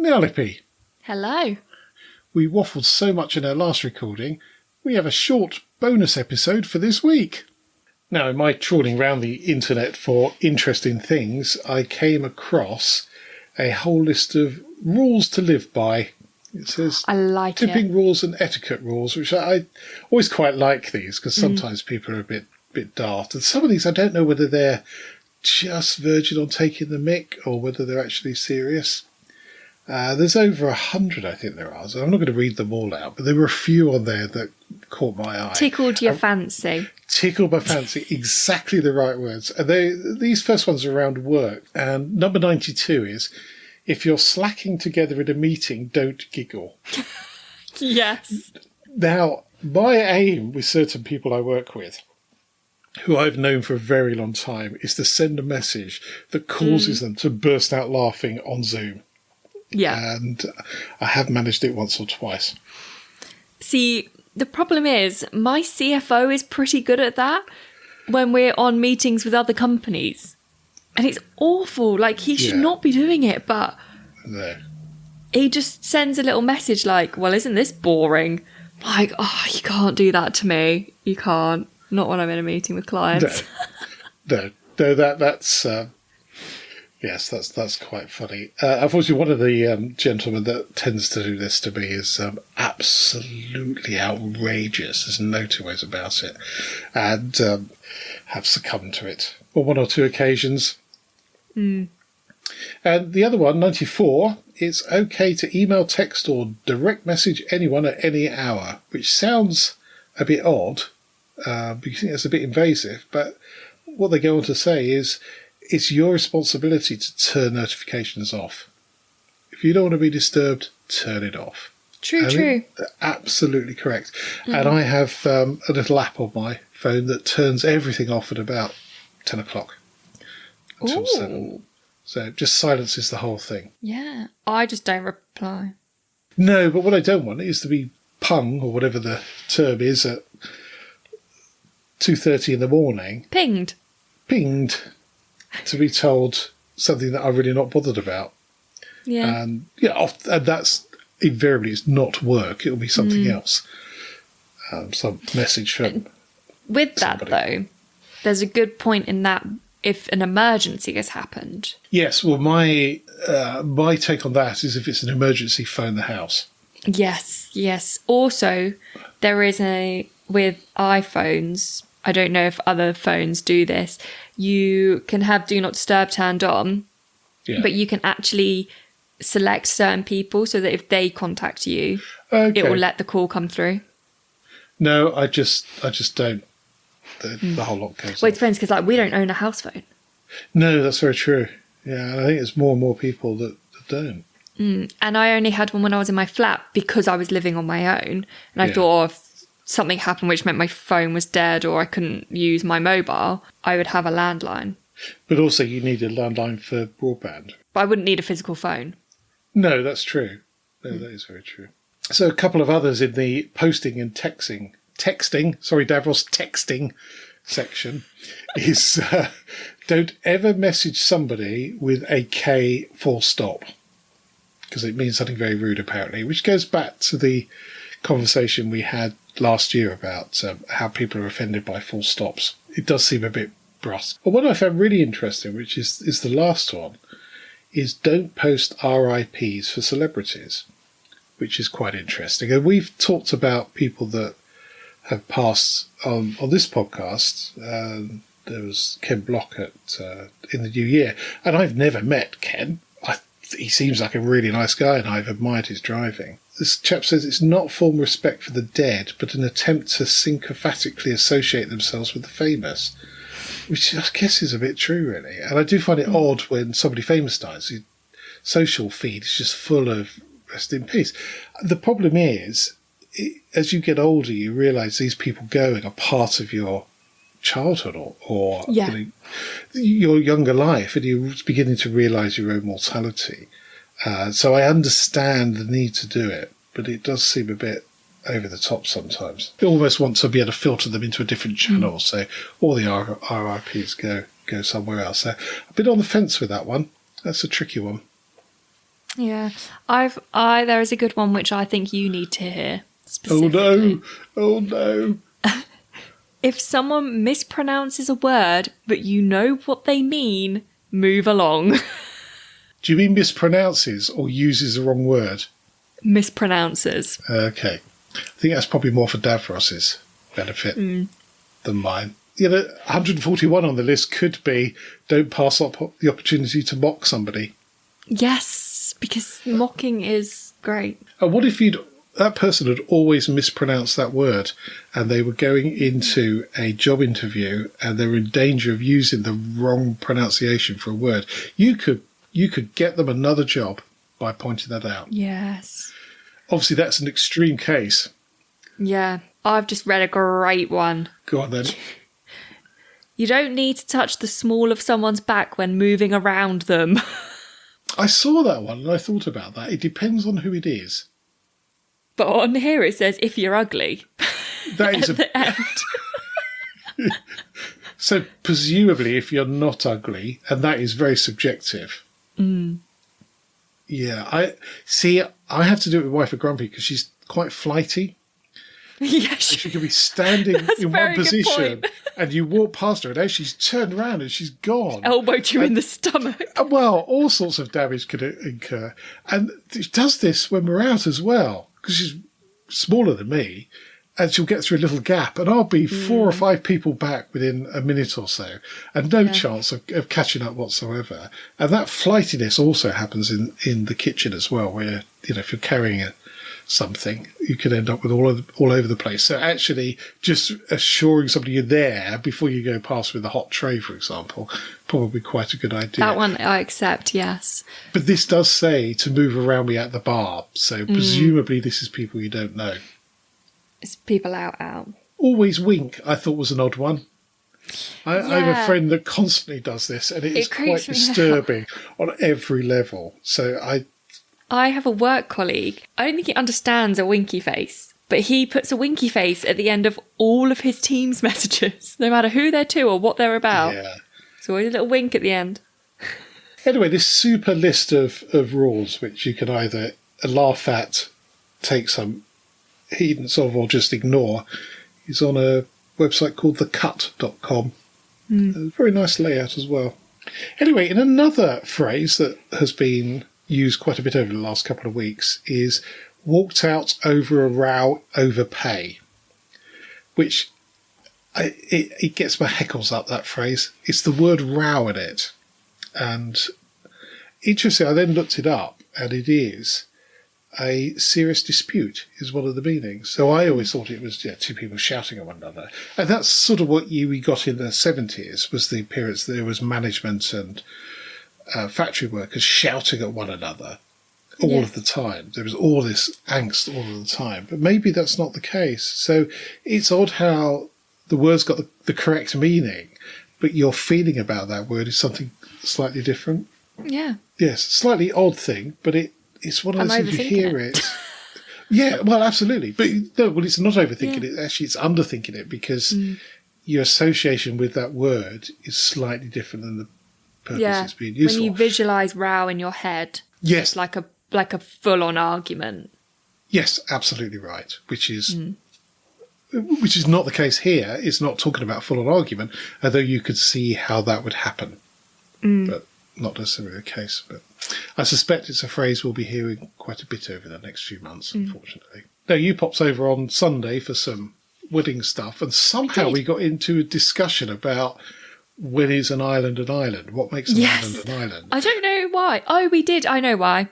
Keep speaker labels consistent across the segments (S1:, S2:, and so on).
S1: Now, Lippy,
S2: Hello.
S1: we waffled so much in our last recording, we have a short bonus episode for this week. Now, in my trawling around the internet for interesting things, I came across a whole list of rules to live by. It says
S2: I like
S1: tipping
S2: it.
S1: rules and etiquette rules, which I always quite like these because sometimes people are a bit daft. And some of these I don't know whether they're just verging on taking the mick or whether they're actually serious. There's over 100, I think there are. So I'm not going to read them all out, but there were a few on there that caught my eye.
S2: Tickled your fancy.
S1: Tickled my fancy, exactly the right words. And these first ones are around work. And number 92 is, if you're slacking together at a meeting, don't giggle.
S2: Yes.
S1: Now, my aim with certain people I work with, who I've known for a very long time, is to send a message that causes them to burst out laughing on Zoom.
S2: Yeah.
S1: And I have managed it once or twice.
S2: See, the problem is my CFO is pretty good at that when we're on meetings with other companies. And it's awful. Like, he should not be doing it, but
S1: No.
S2: he just sends a little message like, well, isn't this boring? Like, oh, you can't do that to me. You can't. Not when I'm in a meeting with clients.
S1: No, that's... Yes, that's quite funny. Unfortunately, one of the gentlemen that tends to do this to me is absolutely outrageous. There's no two ways about it. And have succumbed to it on one or two occasions. And the other one, 94, it's okay to email, text or direct message anyone at any hour, which sounds a bit odd because you think it's a bit invasive. But what they go on to say is, it's your responsibility to turn notifications off. If you don't want to be disturbed, turn it off.
S2: True.
S1: Absolutely correct. And I have a little app on my phone that turns everything off at about 10 o'clock until 7. So it just silences the whole thing.
S2: Yeah. I just don't reply.
S1: No, but what I don't want is to be pung, or whatever the term is, at 2:30 in the morning.
S2: Pinged. To
S1: be told something that I'm really not bothered about.
S2: Yeah.
S1: And that's invariably, it's not work. It'll be something else. Some message from
S2: with that,
S1: somebody.
S2: though, there's a good point in that if an emergency has happened.
S1: Yes, well, my take on that is if it's an emergency, phone the house.
S2: Yes. Also, there is with iPhones, I don't know if other phones do this, you can have Do Not Disturb turned on, but you can actually select certain people so that if they contact you, it will let the call come through.
S1: No, I just don't. The whole lot goes
S2: Well, it
S1: off.
S2: depends, because we don't own a house phone.
S1: No, that's very true. Yeah, and I think there's more and more people that don't.
S2: And I only had one when I was in my flat because I was living on my own. And I thought, if something happened which meant my phone was dead or I couldn't use my mobile, I would have a landline.
S1: But also you need a landline for broadband.
S2: But I wouldn't need a physical phone.
S1: No, that's true. No, that is very true. So a couple of others in the posting and texting section is don't ever message somebody with a K full stop, because it means something very rude apparently, which goes back to the conversation we had last year about how people are offended by full stops. It does seem a bit brusque. But what I found really interesting, which is the last one, is don't post RIPs for celebrities, which is quite interesting. And we've talked about people that have passed on this podcast. There was Ken Block in the new year, and I've never met Ken. He seems like a really nice guy, and I've admired his driving. This chap says it's not form respect for the dead, but an attempt to syncophatically associate themselves with the famous, which I guess is a bit true, really. And I do find it odd when somebody famous dies. Your social feed is just full of rest in peace. The problem is, as you get older, you realise these people going are part of your childhood or your younger life, and you're beginning to realise your own mortality. So I understand the need to do it, but it does seem a bit over the top sometimes. You almost want to be able to filter them into a different channel, so all the RIPs go somewhere else. So a bit on the fence with that one. That's a tricky one.
S2: Yeah. There is a good one which I think you need to hear
S1: Oh
S2: specifically.
S1: no! Oh no!
S2: If someone mispronounces a word, but you know what they mean, move along.
S1: Do you mean mispronounces or uses the wrong word?
S2: Mispronounces.
S1: Okay. I think that's probably more for Davros's benefit than mine. 141 on the list could be don't pass up the opportunity to mock somebody.
S2: Yes, because mocking is great.
S1: And what if that person had always mispronounced that word and they were going into a job interview and they were in danger of using the wrong pronunciation for a word? You could get them another job by pointing that out.
S2: Yes.
S1: Obviously, that's an extreme case.
S2: Yeah. I've just read a great one.
S1: Go on then.
S2: You don't need to touch the small of someone's back when moving around them.
S1: I saw that one and I thought about that. It depends on who it is.
S2: But on here it says, if you're ugly.
S1: That is
S2: at the end.
S1: So presumably if you're not ugly, and that is very subjective. Yeah, I have to do it with wife of Grumpy because she's quite flighty.
S2: Yeah,
S1: She can be standing in one position and you walk past her and as she's turned around and she's gone.
S2: elbowed you in the stomach.
S1: Well, all sorts of damage could incur. And she does this when we're out as well because she's smaller than me. And she'll get through a little gap, and I'll be 4 or 5 people back within a minute or so, and no chance of catching up whatsoever. And that flightiness also happens in the kitchen as well, where if you're carrying something, you could end up with all over the place. So actually, just assuring somebody you're there before you go past with a hot tray, for example, probably quite a good idea.
S2: That one I accept, yes.
S1: But this does say to move around me at the bar, so presumably this is people you don't know.
S2: It's people out.
S1: Always wink, I thought was an odd one. I have a friend that constantly does this, and it is quite disturbing on every level. So
S2: I have a work colleague. I don't think he understands a winky face, but he puts a winky face at the end of all of his Teams messages, no matter who they're to or what they're about.
S1: Yeah.
S2: It's always a little wink at the end.
S1: Anyway, this super list of rules, which you can either laugh at, take some heedance of, or just ignore, is on a website called thecut.com. Very nice layout as well. Anyway, in another phrase that has been used quite a bit over the last couple of weeks is walked out over a row over pay, which it gets my heckles up, that phrase. It's the word row in it. And interesting, I then looked it up, and it is a serious dispute is one of the meanings. So I always thought it was two people shouting at one another. And that's sort of what we got in the 70s, was the appearance that there was management and factory workers shouting at one another all of the time. There was all this angst all of the time. But maybe that's not the case. So it's odd how the word's got the correct meaning, but your feeling about that word is something slightly different.
S2: Yeah.
S1: Yes, slightly odd thing, but it's one of those things you hear it. Yeah, well, absolutely. But no, well, it's not overthinking it. Actually, it's underthinking it because your association with that word is slightly different than the purpose it's being used for.
S2: When you visualise row in your head,
S1: yes,
S2: it's like a full-on argument.
S1: Yes, absolutely right. Which is not the case here. It's not talking about full-on argument, although you could see how that would happen. But not necessarily the case, but I suspect it's a phrase we'll be hearing quite a bit over the next few months, unfortunately. Now, you pops over on Sunday for some wedding stuff, and somehow we got into a discussion about when is an island an island? What makes an island an island?
S2: I don't know why. Oh, we did. I know why.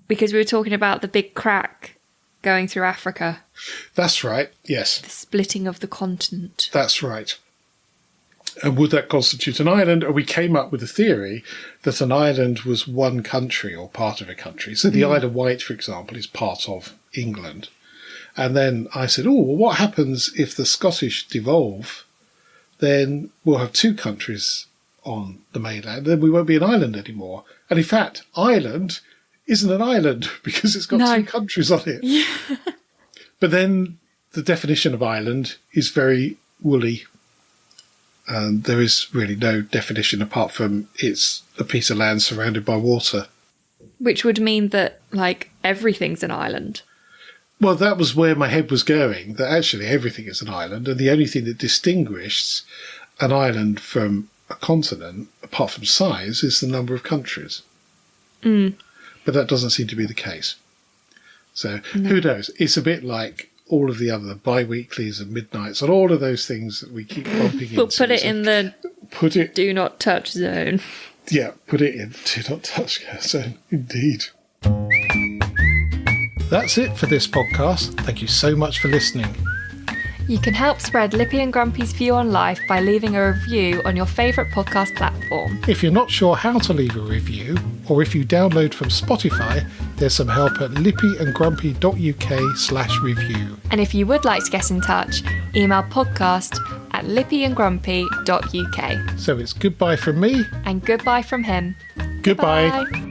S2: Because we were talking about the big crack going through Africa.
S1: That's right, yes.
S2: The splitting of the continent.
S1: That's right. And would that constitute an island? Or we came up with a theory that an island was one country or part of a country. So the Isle of Wight, for example, is part of England. And then I said, well, what happens if the Scottish devolve? Then we'll have 2 countries on the mainland. Then we won't be an island anymore. And in fact, Ireland isn't an island because it's got 2 countries on it.
S2: Yeah.
S1: But then the definition of island is very woolly. And there is really no definition apart from it's a piece of land surrounded by water.
S2: Which would mean that, like, everything's an island.
S1: Well, that was where my head was going, that actually everything is an island, and the only thing that distinguishes an island from a continent, apart from size, is the number of countries.
S2: Mm.
S1: But that doesn't seem to be the case. So, who knows? It's a bit like all of the other bi-weeklies and midnights and all of those things that we keep bumping into.
S2: We'll put it in the do not touch zone.
S1: Yeah, put it in do not touch zone, indeed. That's it for this podcast. Thank you so much for listening.
S2: You can help spread Lippy and Grumpy's view on life by leaving a review on your favourite podcast platform.
S1: If you're not sure how to leave a review, or if you download from Spotify, there's some help at lippyandgrumpy.uk/review.
S2: And if you would like to get in touch, email podcast@lippyandgrumpy.uk.
S1: So it's goodbye from me.
S2: And goodbye from him.
S1: Goodbye.
S2: Bye.